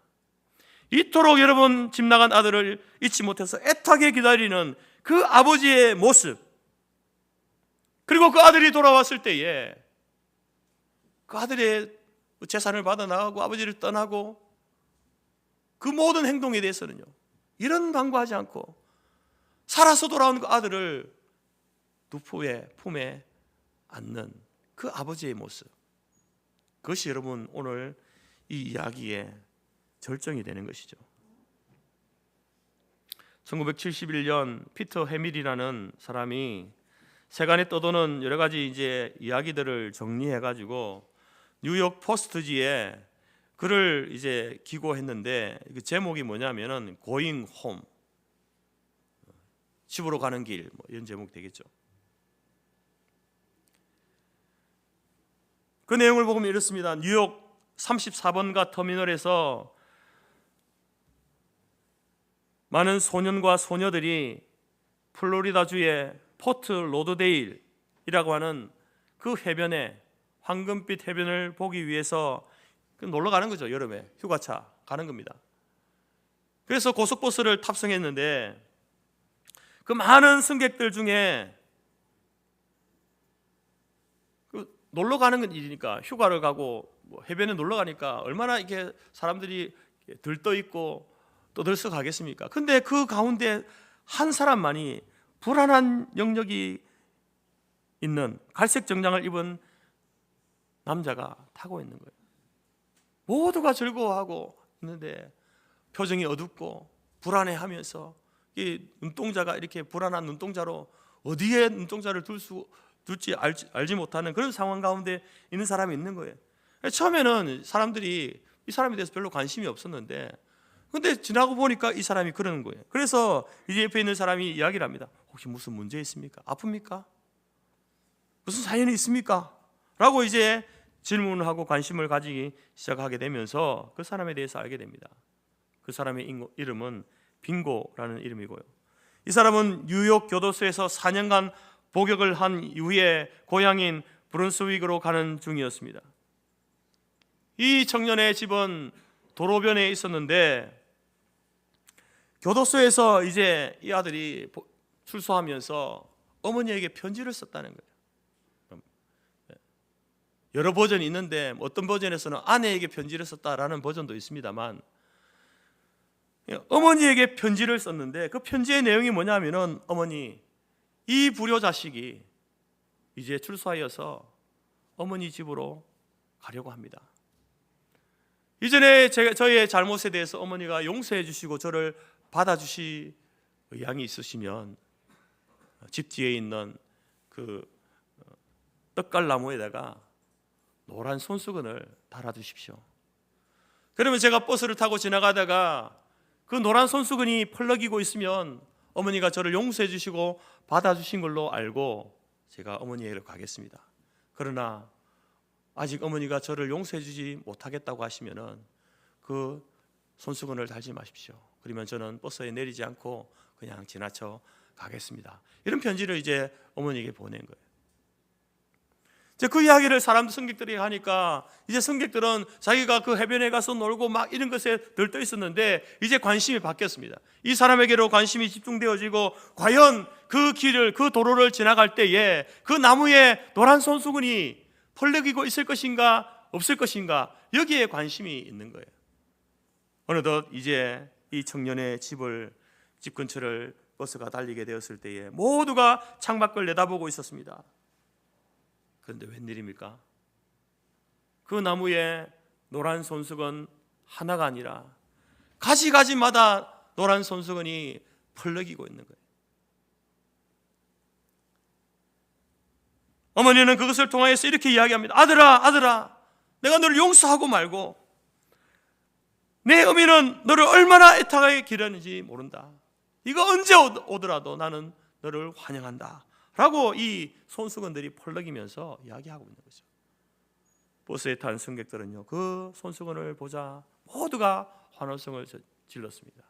[SPEAKER 1] 이토록 여러분 집 나간 아들을 잊지 못해서 애타게 기다리는 그 아버지의 모습, 그리고 그 아들이 돌아왔을 때에 그 아들의 재산을 받아 나가고 아버지를 떠나고 그 모든 행동에 대해서는요, 이런 방구하지 않고 살아서 돌아온 그 아들을 두 품에 않는 그 아버지의 모습, 그것이 여러분 오늘 이 이야기의 절정이 되는 것이죠. 1971년 피터 해밀이라는 사람이 세간에 떠도는 여러 가지 이제 이야기들을 정리해 가지고 뉴욕 포스트지에 글을 이제 기고했는데 그 제목이 뭐냐면은 Going Home, 집으로 가는 길, 뭐 이런 제목 되겠죠. 그 내용을 보면 이렇습니다. 뉴욕 34번가 터미널에서 많은 소년과 소녀들이 플로리다주의 포트 로드데일이라고 하는 그 해변에, 황금빛 해변을 보기 위해서 놀러 가는 거죠. 여름에 휴가차 가는 겁니다. 그래서 고속버스를 탑승했는데 그 많은 승객들 중에 그 놀러 가는 건 일이니까, 휴가를 가고 뭐 해변에 놀러 가니까 얼마나 이렇게 사람들이 들떠 있고 또 들썩하겠습니까? 근데 그 가운데 한 사람만이 불안한 영역이 있는 갈색 정장을 입은 남자가 타고 있는 거예요. 모두가 즐거워하고 있는데 표정이 어둡고 불안해하면서 이 눈동자가 이렇게 불안한 눈동자로 어디에 눈동자를 둘지 알지 못하는 그런 상황 가운데 있는 사람이 있는 거예요. 처음에는 사람들이 이 사람에 대해서 별로 관심이 없었는데 근데 지나고 보니까 이 사람이 그러는 거예요. 그래서 이 옆에 있는 사람이 이야기를 합니다. 혹시 무슨 문제 있습니까? 아픕니까? 무슨 사연이 있습니까? 라고 이제 질문을 하고 관심을 가지기 시작하게 되면서 그 사람에 대해서 알게 됩니다. 그 사람의 이름은 빙고라는 이름이고요. 이 사람은 뉴욕 교도소에서 4년간 복역을 한 이후에 고향인 브룬스윅으로 가는 중이었습니다. 이 청년의 집은 도로변에 있었는데 교도소에서 이제 이 아들이 출소하면서 어머니에게 편지를 썼다는 거예요. 여러 버전이 있는데 어떤 버전에서는 아내에게 편지를 썼다라는 버전도 있습니다만 어머니에게 편지를 썼는데 그 편지의 내용이 뭐냐면은 어머니, 이 불효 자식이 이제 출소하여서 어머니 집으로 가려고 합니다. 이전에 저의 잘못에 대해서 어머니가 용서해 주시고 저를 받아주실 의향이 있으시면 집 뒤에 있는 그 떡갈나무에다가 노란 손수건을 달아주십시오. 그러면 제가 버스를 타고 지나가다가 그 노란 손수건이 펄럭이고 있으면 어머니가 저를 용서해 주시고 받아주신 걸로 알고 제가 어머니에게로 가겠습니다. 그러나 아직 어머니가 저를 용서해 주지 못하겠다고 하시면은 그 손수건을 달지 마십시오. 그러면 저는 버스에 내리지 않고 그냥 지나쳐 가겠습니다. 이런 편지를 이제 어머니에게 보낸 거예요. 이제 그 이야기를 승객들이 하니까 이제 승객들은 자기가 그 해변에 가서 놀고 막 이런 것에 들떠 있었는데 이제 관심이 바뀌었습니다. 이 사람에게로 관심이 집중되어지고 과연 그 길을, 그 도로를 지나갈 때에 그 나무에 노란 손수건이 펄럭이고 있을 것인가 없을 것인가, 여기에 관심이 있는 거예요. 어느덧 이제 이 청년의 집 근처를 버스가 달리게 되었을 때에 모두가 창밖을 내다보고 있었습니다. 그런데 웬일입니까? 그 나무에 노란 손수건 하나가 아니라 가지가지마다 노란 손수건이 펄럭이고 있는 거예요. 어머니는 그것을 통하여서 이렇게 이야기합니다. 아들아, 내가 너를 용서하고 말고 내 어미는 너를 얼마나 애타게 기다리는지 모른다. 이거 언제 오더라도 나는 너를 환영한다 라고 이 손수건들이 펄럭이면서 이야기하고 있는 거죠. 버스에 탄 승객들은요, 그 손수건을 보자 모두가 환호성을 질렀습니다.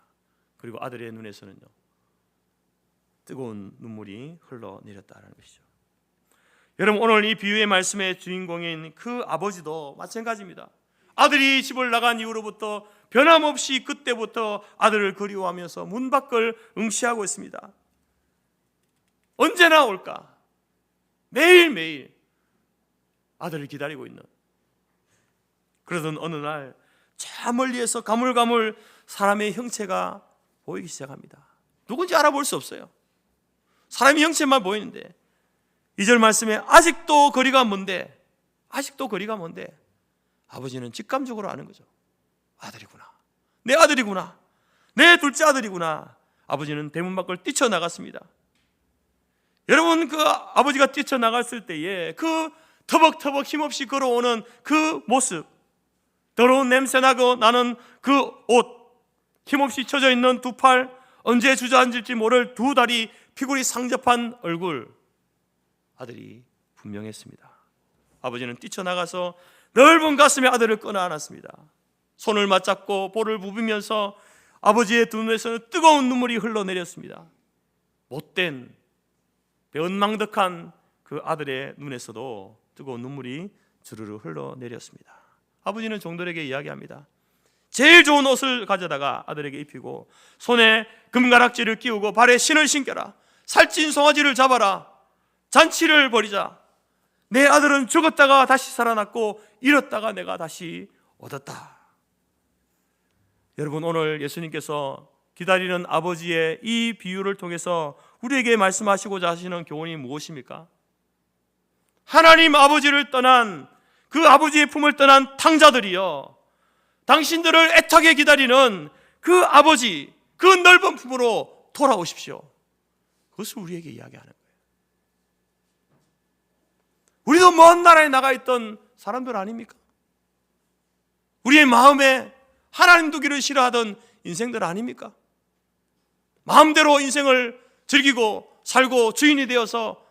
[SPEAKER 1] 그리고 아들의 눈에서는요, 뜨거운 눈물이 흘러내렸다는 것이죠. 여러분, 오늘 이 비유의 말씀의 주인공인 그 아버지도 마찬가지입니다. 아들이 집을 나간 이후로부터 변함없이 그때부터 아들을 그리워하면서 문 밖을 응시하고 있습니다. 언제나 올까? 매일매일 아들을 기다리고 있는. 그러던 어느 날 저 멀리에서 가물가물 사람의 형체가 보이기 시작합니다. 누군지 알아볼 수 없어요. 사람의 형체만 보이는데 2절 말씀에 아직도 거리가 먼데, 아직도 거리가 먼데 아버지는 직감적으로 아는 거죠. 아들이구나, 내 아들이구나, 내 둘째 아들이구나. 아버지는 대문 밖을 뛰쳐나갔습니다. 여러분, 그 아버지가 뛰쳐나갔을 때에 그 터벅터벅 힘없이 걸어오는 그 모습, 더러운 냄새나고 나는 그 옷, 힘없이 쳐져 있는 두 팔, 언제 주저앉을지 모를 두 다리, 피골이 상접한 얼굴, 아들이 분명했습니다. 아버지는 뛰쳐나가서 넓은 가슴에 아들을 끌어안았습니다. 손을 맞잡고 볼을 부비면서 아버지의 두 눈에서는 뜨거운 눈물이 흘러내렸습니다. 못된 배은망덕한 그 아들의 눈에서도 뜨거운 눈물이 주르르 흘러내렸습니다. 아버지는 종들에게 이야기합니다. 제일 좋은 옷을 가져다가 아들에게 입히고 손에 금가락지를 끼우고 발에 신을 신겨라. 살찐 송아지를 잡아라. 잔치를 벌이자. 내 아들은 죽었다가 다시 살아났고 잃었다가 내가 다시 얻었다. 여러분, 오늘 예수님께서 기다리는 아버지의 이 비유를 통해서 우리에게 말씀하시고자 하시는 교훈이 무엇입니까? 하나님 아버지를 떠난, 그 아버지의 품을 떠난 탕자들이여, 당신들을 애타게 기다리는 그 아버지, 그 넓은 품으로 돌아오십시오. 그것을 우리에게 이야기하는 거예요. 우리도 먼 나라에 나가 있던 사람들 아닙니까? 우리의 마음에 하나님 두기를 싫어하던 인생들 아닙니까? 마음대로 인생을 즐기고 살고 주인이 되어서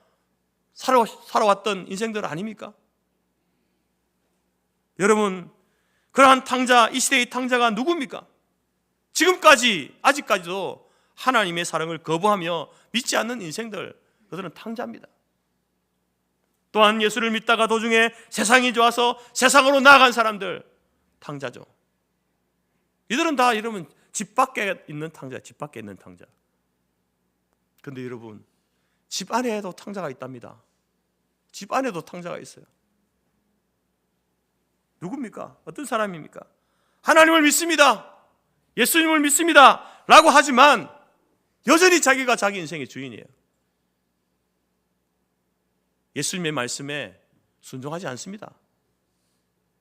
[SPEAKER 1] 살아왔던 인생들 아닙니까? 여러분, 그러한 탕자, 이 시대의 탕자가 누굽니까? 지금까지, 아직까지도 하나님의 사랑을 거부하며 믿지 않는 인생들, 그들은 탕자입니다. 또한 예수를 믿다가 도중에 세상이 좋아서 세상으로 나아간 사람들, 탕자죠. 이들은 다 여러분 집 밖에 있는 탕자, 집 밖에 있는 탕자. 그런데 여러분, 집 안에도 탕자가 있답니다. 집 안에도 탕자가 있어요. 누굽니까? 어떤 사람입니까? 하나님을 믿습니다, 예수님을 믿습니다 라고 하지만 여전히 자기가 자기 인생의 주인이에요. 예수님의 말씀에 순종하지 않습니다.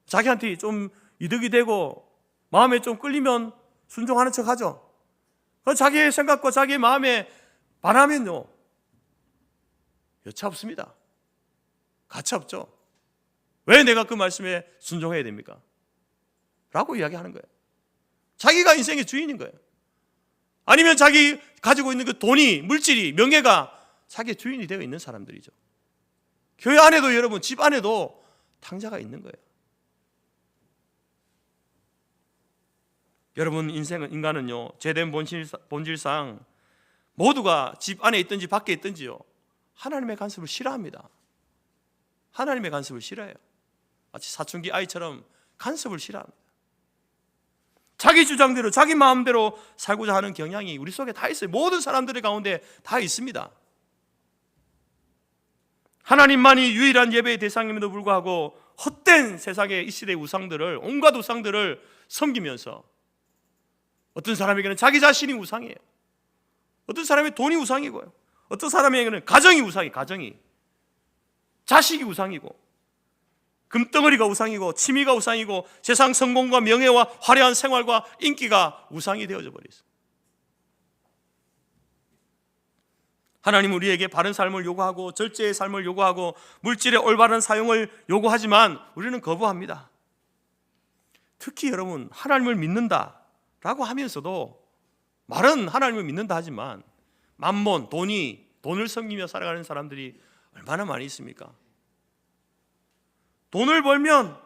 [SPEAKER 1] 자기한테 좀 이득이 되고 마음에 좀 끌리면 순종하는 척 하죠. 자기의 생각과 자기의 마음에 반하면요, 여차 없습니다. 가차 없죠. 왜 내가 그 말씀에 순종해야 됩니까? 라고 이야기하는 거예요. 자기가 인생의 주인인 거예요. 아니면 자기 가지고 있는 그 돈이, 물질이, 명예가 자기의 주인이 되어 있는 사람들이죠. 교회 안에도 여러분, 집 안에도 탕자가 있는 거예요. 여러분, 인간은요, 죄된 본질상 모두가 집 안에 있든지 밖에 있든지요, 하나님의 간섭을 싫어합니다. 하나님의 간섭을 싫어해요. 마치 사춘기 아이처럼 간섭을 싫어합니다. 자기 주장대로, 자기 마음대로 살고자 하는 경향이 우리 속에 다 있어요. 모든 사람들의 가운데 다 있습니다. 하나님만이 유일한 예배의 대상임에도 불구하고 헛된 세상의 이 시대의 우상들을, 온갖 우상들을 섬기면서, 어떤 사람에게는 자기 자신이 우상이에요. 어떤 사람의 돈이 우상이고요, 어떤 사람에게는 가정이 우상이, 가정이, 자식이 우상이고, 금덩어리가 우상이고, 취미가 우상이고, 세상 성공과 명예와 화려한 생활과 인기가 우상이 되어져 버렸어요. 하나님은 우리에게 바른 삶을 요구하고 절제의 삶을 요구하고 물질의 올바른 사용을 요구하지만 우리는 거부합니다. 특히 여러분, 하나님을 믿는다라고 하면서도, 말은 하나님을 믿는다 하지만 만몬, 돈을 섬기며 살아가는 사람들이 얼마나 많이 있습니까? 돈을 벌면,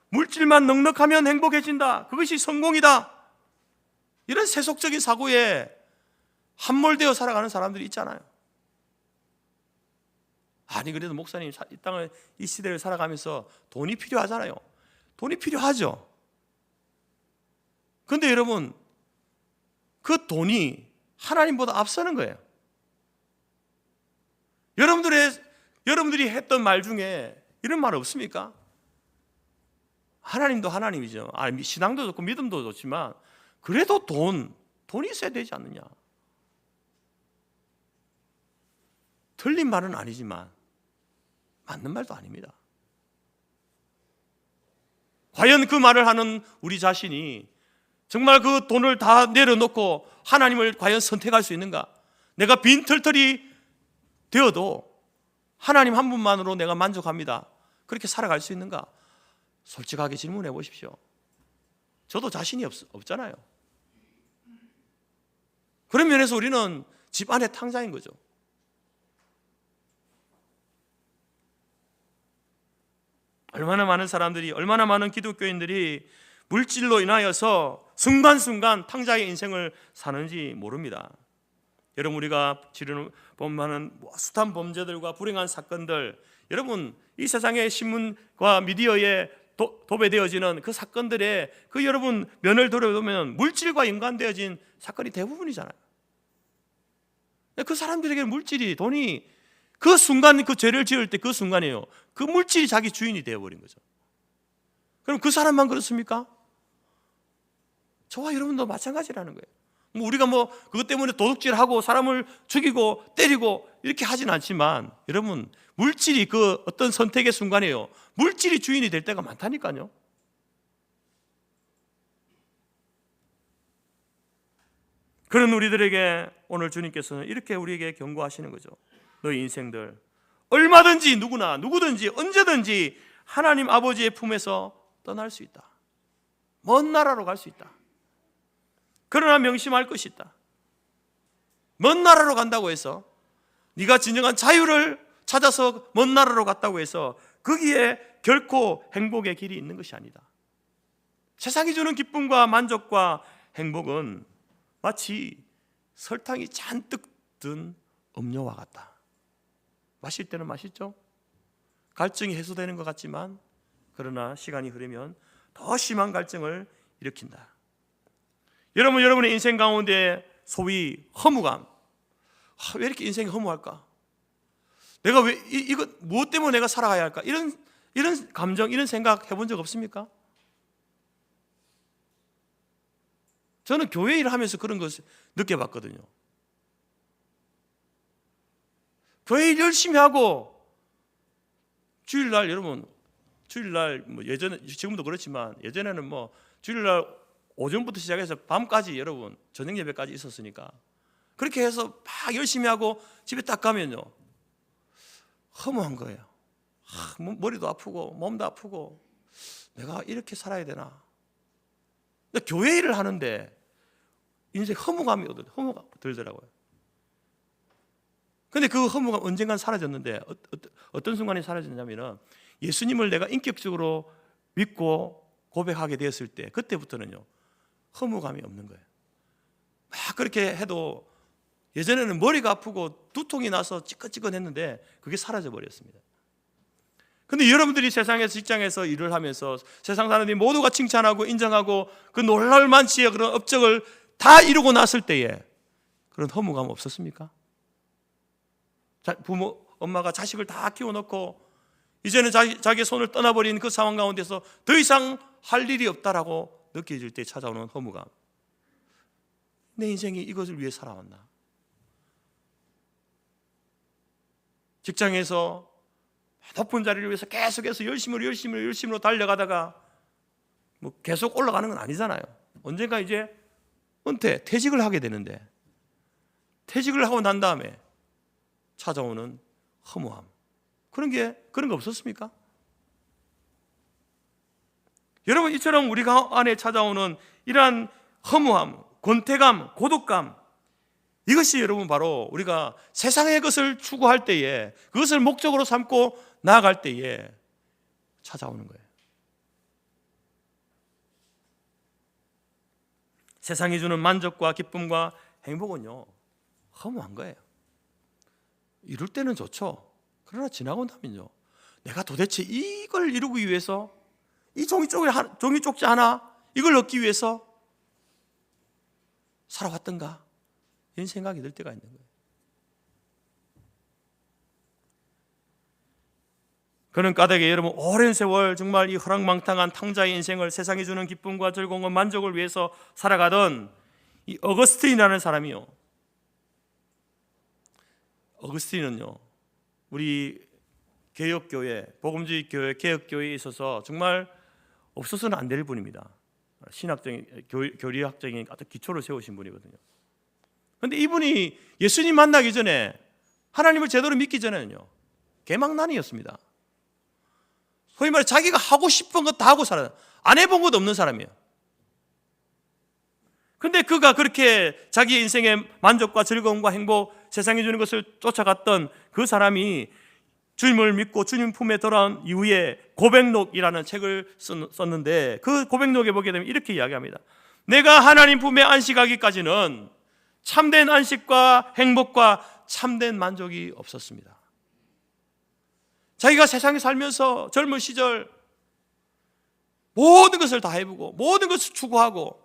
[SPEAKER 1] 물질만 넉넉하면 행복해진다, 그것이 성공이다, 이런 세속적인 사고에 함몰되어 살아가는 사람들이 있잖아요. 아니, 그래도 목사님, 이 시대를 살아가면서 돈이 필요하잖아요. 돈이 필요하죠. 그런데 여러분, 그 돈이 하나님보다 앞서는 거예요. 여러분들이 했던 말 중에 이런 말 없습니까? 하나님도 하나님이죠. 신앙도 좋고 믿음도 좋지만 그래도 돈이 있어야 되지 않느냐. 틀린 말은 아니지만 맞는 말도 아닙니다. 과연 그 말을 하는 우리 자신이 정말 그 돈을 다 내려놓고 하나님을 과연 선택할 수 있는가? 내가 빈털털이 되어도 하나님 한 분만으로 내가 만족합니다, 그렇게 살아갈 수 있는가? 솔직하게 질문해 보십시오. 저도 자신이 없잖아요. 그런 면에서 우리는 집안의 탕자인 거죠. 얼마나 많은 사람들이, 얼마나 많은 기독교인들이 물질로 인하여서 순간순간 탕자의 인생을 사는지 모릅니다. 여러분, 우리가 보면 숱한 범죄들과 불행한 사건들, 여러분 이 세상의 신문과 미디어에 도배되어지는 그 사건들의 그 여러분 면을 돌아보면 물질과 연관되어진 사건이 대부분이잖아요. 그 사람들에게 물질이, 돈이 그 순간, 그 죄를 지을 때 그 순간이에요. 그 물질이 자기 주인이 되어버린 거죠. 그럼 그 사람만 그렇습니까? 저와 여러분도 마찬가지라는 거예요. 우리가 그것 때문에 도둑질하고 사람을 죽이고 때리고 이렇게 하진 않지만, 여러분 물질이 그 어떤 선택의 순간이에요. 물질이 주인이 될 때가 많다니까요. 그런 우리들에게 오늘 주님께서는 이렇게 우리에게 경고하시는 거죠. 너희 인생들 얼마든지 누구든지 언제든지 하나님 아버지의 품에서 떠날 수 있다. 먼 나라로 갈 수 있다. 그러나 명심할 것이 있다. 먼 나라로 간다고 해서, 네가 진정한 자유를 찾아서 먼 나라로 갔다고 해서 거기에 결코 행복의 길이 있는 것이 아니다. 세상이 주는 기쁨과 만족과 행복은 마치 설탕이 잔뜩 든 음료와 같다. 마실 때는 맛있죠? 갈증이 해소되는 것 같지만, 그러나 시간이 흐르면 더 심한 갈증을 일으킨다. 여러분의 인생 가운데 소위 허무감, 왜 이렇게 인생이 허무할까? 내가 왜 이거 무엇 때문에 내가 살아가야 할까? 이런 감정, 이런 생각 해본 적 없습니까? 저는 교회 일을 하면서 그런 것을 느껴봤거든요. 교회 일 열심히 하고 주일날, 여러분 주일날 예전에, 지금도 그렇지만 예전에는 주일날 오전부터 시작해서 밤까지, 여러분 저녁 예배까지 있었으니까, 그렇게 해서 막 열심히 하고 집에 딱 가면요 허무한 거예요. 머리도 아프고 몸도 아프고 내가 이렇게 살아야 되나? 교회 일을 하는데 인생 허무감이 들더라고요. 근데 그 허무감 언젠간 사라졌는데, 어떤 순간에 사라졌냐면은 예수님을 내가 인격적으로 믿고 고백하게 되었을 때, 그때부터는요 허무감이 없는 거예요. 막 그렇게 해도 예전에는 머리가 아프고 두통이 나서 찌끈찌끈했는데 그게 사라져 버렸습니다. 근데 여러분들이 세상에서, 직장에서 일을 하면서 세상 사람들이 모두가 칭찬하고 인정하고 그 놀랄 만치의 그런 업적을 다 이루고 났을 때에 그런 허무감 없었습니까? 부모, 엄마가 자식을 다 키워놓고 이제는 자기 손을 떠나버린 그 상황 가운데서 더 이상 할 일이 없다라고 느껴질 때 찾아오는 허무감. 내 인생이 이것을 위해 살아왔나? 직장에서 높은 자리를 위해서 계속해서 열심으로 달려가다가 계속 올라가는 건 아니잖아요. 언젠가 이제 퇴직을 하게 되는데, 퇴직을 하고 난 다음에 찾아오는 허무함, 그런 거 없었습니까? 여러분, 이처럼 우리가 안에 찾아오는 이러한 허무함, 권태감, 고독감, 이것이 여러분 바로 우리가 세상의 것을 추구할 때에, 그것을 목적으로 삼고 나아갈 때에 찾아오는 거예요. 세상이 주는 만족과 기쁨과 행복은요 허무한 거예요. 이룰 때는 좋죠. 그러나 지나고 나면요, 내가 도대체 이걸 이루기 위해서, 이 종이 쪽지 하나 이걸 얻기 위해서 살아왔던가, 이런 생각이 들 때가 있는 거예요. 그런 까닭에 여러분, 오랜 세월 정말 이 허랑망탕한 탕자의 인생을 세상이 주는 기쁨과 즐거움과 만족을 위해서 살아가던 이 어거스틴이라는 사람이요, 어거스틴은요 우리 개혁교회, 복음주의 교회, 개혁교회에 있어서 정말 없어서는 안 될 분입니다. 신학적인, 교리학적인 어떤 기초를 세우신 분이거든요. 그런데 이분이 예수님 만나기 전에, 하나님을 제대로 믿기 전에는요, 개망난이었습니다. 소위 말해 자기가 하고 싶은 것 다 하고 살아요. 안 해본 것도 없는 사람이에요. 근데 그가 그렇게 자기 인생의 만족과 즐거움과 행복, 세상이 주는 것을 쫓아갔던 그 사람이 주님을 믿고 주님 품에 돌아온 이후에 고백록이라는 책을 썼는데, 그 고백록에 보게 되면 이렇게 이야기합니다. 내가 하나님 품에 안식하기까지는 참된 안식과 행복과 참된 만족이 없었습니다. 자기가 세상에 살면서 젊은 시절 모든 것을 다 해보고 모든 것을 추구하고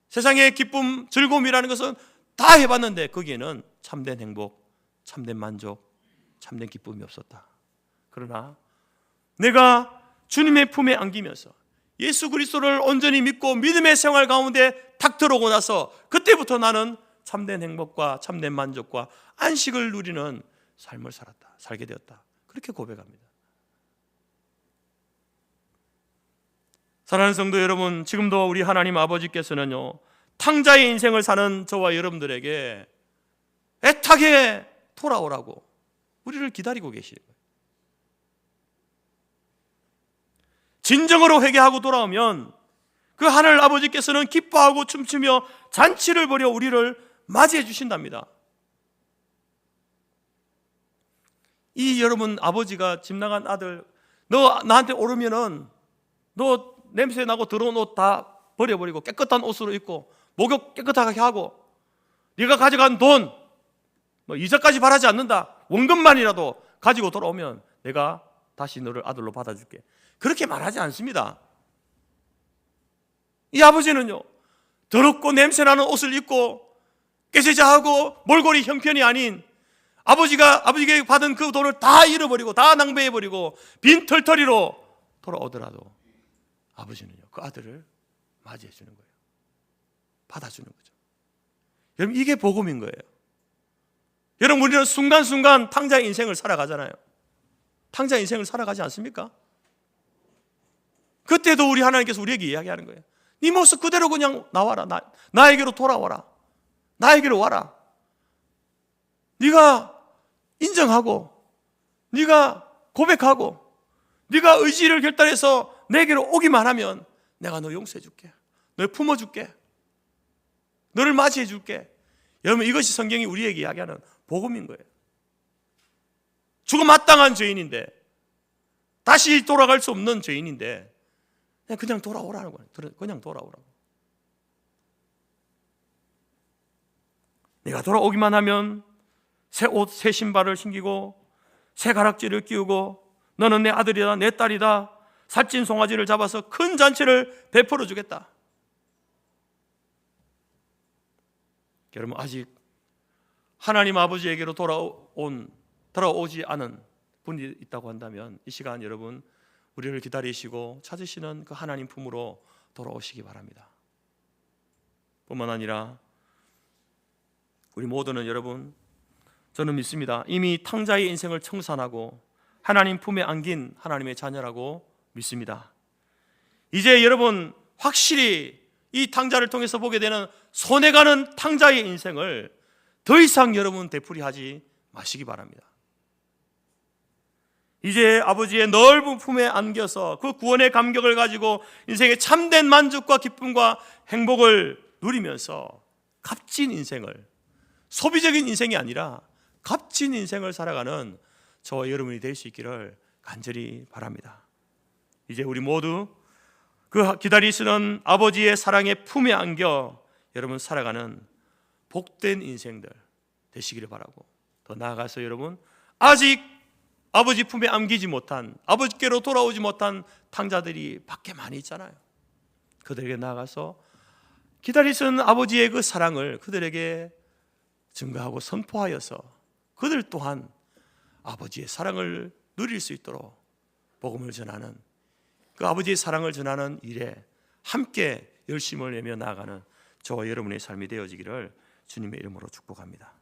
[SPEAKER 1] 세상의 기쁨, 즐거움이라는 것은 다 해봤는데 거기에는 참된 행복, 참된 만족, 참된 기쁨이 없었다. 그러나 내가 주님의 품에 안기면서 예수 그리스도를 온전히 믿고 믿음의 생활 가운데 탁 들어오고 나서 그때부터 나는 참된 행복과 참된 만족과 안식을 누리는 삶을 살게 되었다. 그렇게 고백합니다. 사랑하는 성도 여러분, 지금도 우리 하나님 아버지께서는요, 탕자의 인생을 사는 저와 여러분들에게 애타게 돌아오라고 우리를 기다리고 계시는 거예요. 진정으로 회개하고 돌아오면 그 하늘 아버지께서는 기뻐하고 춤추며 잔치를 벌여 우리를 맞이해 주신답니다. 이 여러분 아버지가 집 나간 아들, 너 나한테 오르면은 너 냄새 나고 더러운 옷 다 버려버리고 깨끗한 옷으로 입고 목욕 깨끗하게 하고 네가 가져간 돈 뭐 이자까지 바라지 않는다, 원금만이라도 가지고 돌아오면 내가 다시 너를 아들로 받아줄게, 그렇게 말하지 않습니다. 이 아버지는요, 더럽고 냄새나는 옷을 입고 깨제자하고 몰골이 형편이 아닌 아버지에게 받은 그 돈을 다 잃어버리고 다 낭비해버리고 빈털터리로 돌아오더라도 아버지는요, 그 아들을 맞이해 주는 거예요. 받아주는 거죠. 여러분, 이게 복음인 거예요. 여러분, 우리는 순간순간 탕자의 인생을 살아가잖아요. 탕자의 인생을 살아가지 않습니까? 그때도 우리 하나님께서 우리에게 이야기하는 거예요. 네 모습 그대로 그냥 나와라. 나에게로 돌아와라. 나에게로 와라. 네가 인정하고 네가 고백하고 네가 의지를 결단해서 내게로 오기만 하면 내가 너 용서해 줄게, 너를 품어줄게, 너를 맞이해 줄게. 여러분, 이것이 성경이 우리에게 이야기하는 복음인 거예요. 죽음 마땅한 죄인인데, 다시 돌아갈 수 없는 죄인인데 그냥 돌아오라는 거예요. 그냥 돌아오라고. 내가 돌아오기만 하면 새 옷, 새 신발을 신기고 새 가락지를 끼우고 너는 내 아들이다, 내 딸이다, 살찐 송아지를 잡아서 큰 잔치를 베풀어 주겠다. 여러분, 아직 하나님 아버지에게로 돌아오지 않은 분이 있다고 한다면 이 시간 여러분, 우리를 기다리시고 찾으시는 그 하나님 품으로 돌아오시기 바랍니다. 뿐만 아니라 우리 모두는, 여러분, 저는 믿습니다, 이미 탕자의 인생을 청산하고 하나님 품에 안긴 하나님의 자녀라고 믿습니다. 이제 여러분, 확실히 이 탕자를 통해서 보게 되는 손해가는 탕자의 인생을 더 이상 여러분 되풀이하지 마시기 바랍니다. 이제 아버지의 넓은 품에 안겨서 그 구원의 감격을 가지고 인생의 참된 만족과 기쁨과 행복을 누리면서 값진 인생을, 소비적인 인생이 아니라 값진 인생을 살아가는 저와 여러분이 될 수 있기를 간절히 바랍니다. 이제 우리 모두 그 기다리시는 아버지의 사랑의 품에 안겨 여러분 살아가는 복된 인생들 되시기를 바라고, 더 나아가서 여러분, 아직 아버지 품에 안기지 못한, 아버지께로 돌아오지 못한 탕자들이 밖에 많이 있잖아요. 그들에게 나아가서 기다리시는 아버지의 그 사랑을 그들에게 증거하고 선포하여서 그들 또한 아버지의 사랑을 누릴 수 있도록 복음을 전하는, 그 아버지의 사랑을 전하는 일에 함께 열심을 내며 나아가는 저와 여러분의 삶이 되어지기를 주님의 이름으로 축복합니다.